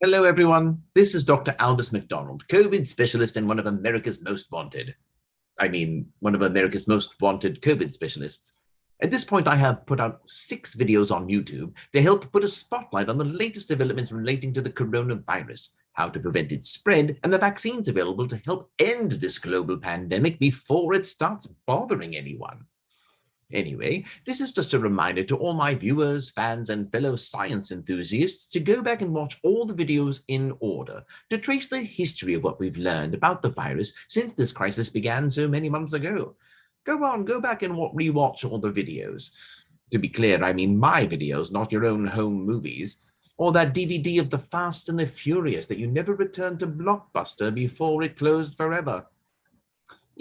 Hello, everyone. This is Dr. Albus McDonald, COVID specialist and one of America's most wanted. One of America's most wanted COVID specialists. At this point, I have put out 6 videos on YouTube to help put a spotlight on the latest developments relating to the coronavirus, how to prevent its spread, and the vaccines available to help end this global pandemic before it starts bothering anyone. Anyway, this is just a reminder to all my viewers, fans, and fellow science enthusiasts to go back and watch all the videos in order to trace the history of what we've learned about the virus since this crisis began so many months ago. Go back and rewatch all the videos. To be clear, I mean my videos, not your own home movies, or that DVD of The Fast and the Furious that you never returned to Blockbuster before it closed forever.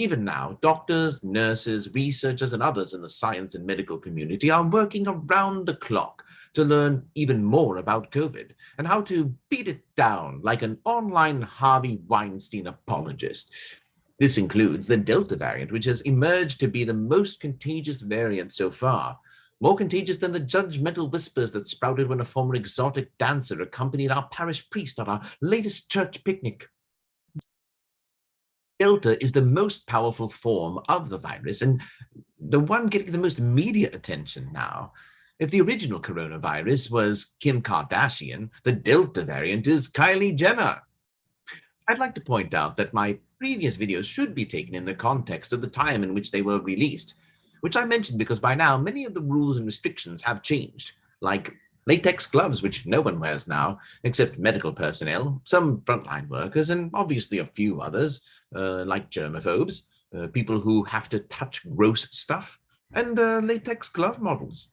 Even now, doctors, nurses, researchers, and others in the science and medical community are working around the clock to learn even more about COVID and how to beat it down like an online Harvey Weinstein apologist. This includes the Delta variant, which has emerged to be the most contagious variant so far, more contagious than the judgmental whispers that sprouted when a former exotic dancer accompanied our parish priest on our latest church picnic. Delta is the most powerful form of the virus and the one getting the most media attention now. If the original coronavirus was Kim Kardashian, the Delta variant is Kylie Jenner. I'd like to point out that my previous videos should be taken in the context of the time in which they were released, which I mentioned because by now many of the rules and restrictions have changed, like latex gloves, which no one wears now, except medical personnel, some frontline workers, and obviously a few others, like germaphobes, people who have to touch gross stuff, and latex glove models.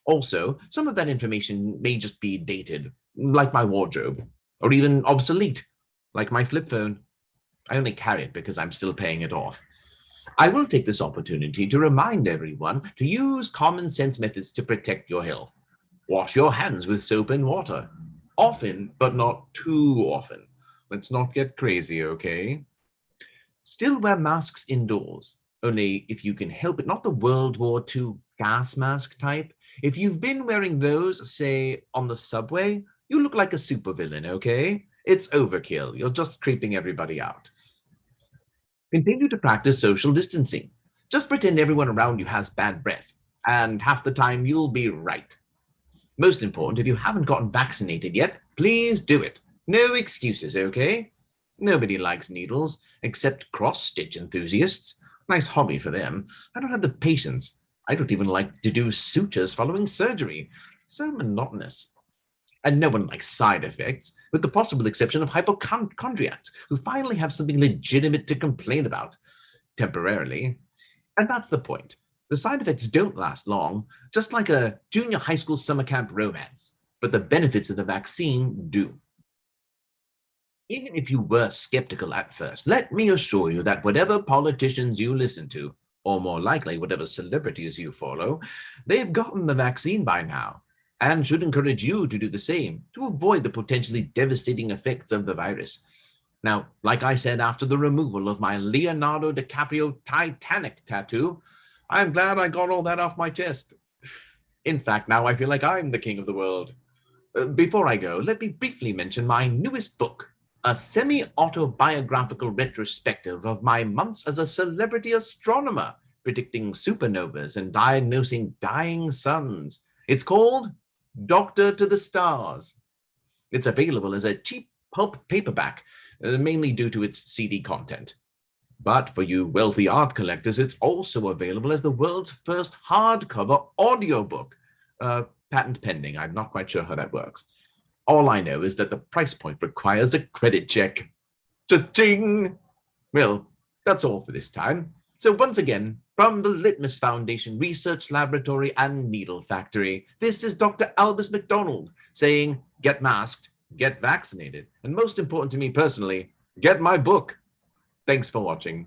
Also, some of that information may just be dated, like my wardrobe, or even obsolete, like my flip phone. I only carry it because I'm still paying it off. I will take this opportunity to remind everyone to use common sense methods to protect your health. Wash your hands with soap and water. Often, but not too often. Let's not get crazy, okay? Still wear masks indoors, only if you can help it, not the World War II gas mask type. If you've been wearing those, say, on the subway, you look like a supervillain, okay? It's overkill. You're just creeping everybody out. Continue to practice social distancing. Just pretend everyone around you has bad breath, and half the time you'll be right. Most important, if you haven't gotten vaccinated yet, please do it. No excuses, okay? Nobody likes needles, except cross-stitch enthusiasts. Nice hobby for them. I don't have the patience. I don't even like to do sutures following surgery. So monotonous. And no one likes side effects, with the possible exception of hypochondriacs, who finally have something legitimate to complain about. Temporarily. And that's the point. The side effects don't last long, just like a junior high school summer camp romance, but the benefits of the vaccine do. Even if you were skeptical at first, let me assure you that whatever politicians you listen to, or more likely whatever celebrities you follow, they've gotten the vaccine by now, and should encourage you to do the same to avoid the potentially devastating effects of the virus. Now, like I said after the removal of my Leonardo DiCaprio Titanic tattoo, I'm glad I got all that off my chest. In fact, now I feel like I'm the king of the world. Before I go, let me briefly mention my newest book, a semi-autobiographical retrospective of my months as a celebrity astronomer, predicting supernovas and diagnosing dying suns. It's called Doctor to the Stars. It's available as a cheap pulp paperback, mainly due to its CD content. But for you wealthy art collectors, it's also available as the world's first hardcover audiobook. Patent pending, I'm not quite sure how that works. All I know is that the price point requires a credit check. Cha-ching! Well, that's all for this time. So once again, from the Litmus Foundation Research Laboratory and Needle Factory, this is Dr. Albus McDonald saying, get masked, get vaccinated, and most important to me personally, get my book. Thanks for watching.